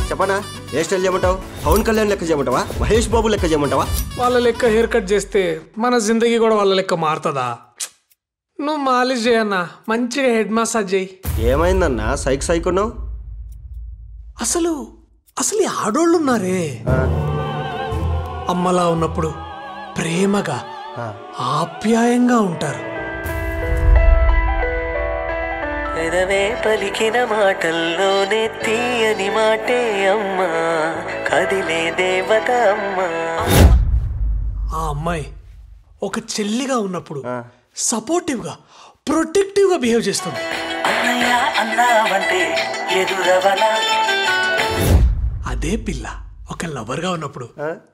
చెప్పనా ఏ స్టైల్ చేయమంటావు? పవన్ కళ్యాణ్ లెక్క చేయమంటావా? మహేష్ బాబు లెక్క చేయమంటావా? వాళ్ళ లెక్క హెయిర్ కట్ చేస్తే మన జిందగీ కూడా వాళ్ళ లెక్క మారుతుందా? నువ్వు మాలిష్ చేయన్నా, మంచిగా హెడ్ మసాజ్ చేయి. ఏమైందన్నా సైక్ సైకున్నావు? అసలు ఈ ఆడోళ్ళు ఉన్నారే, అమ్మలా ఉన్నప్పుడు ప్రేమగా ఆప్యాయంగా ఉంటారు. ఎదవే పలికిన మాటల్లోనే తీయని మాటే అమ్మా, కదిలే దేవత అమ్మా. ఆ అమ్మాయి ఒక చెల్లిగా ఉన్నప్పుడు సపోర్టివ్గా ప్రొటెక్టివ్గా బిహేవ్ చేస్తుంది. అన్నయ్య అన్నావంటే ఎదురవనా. అదే పిల్ల ఒక లవర్గా ఉన్నప్పుడు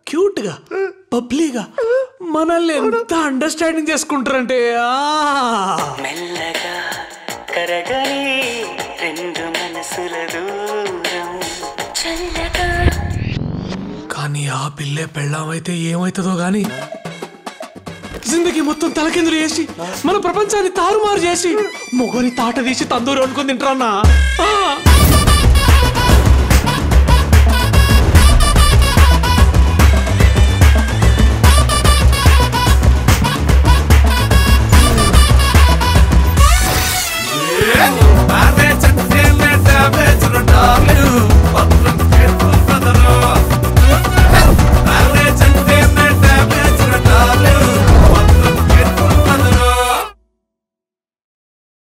క్యూట్గా పబ్లీగా మనల్ని ఎంత అండర్స్టాండింగ్ చేసుకుంటారంటే మెల్లగా కరగని రెండు మనసుల దూరం చల్లగా. కానీ ఆ పిల్లే పెళ్ళామైతే ఏమవుతుందో గాని జిందగీ మొత్తం తలకిందులు చేసి మన ప్రపంచాన్ని తారుమారు చేసి మొగని తాట తీసి తందూరు అనుకుని తింటారన్నా.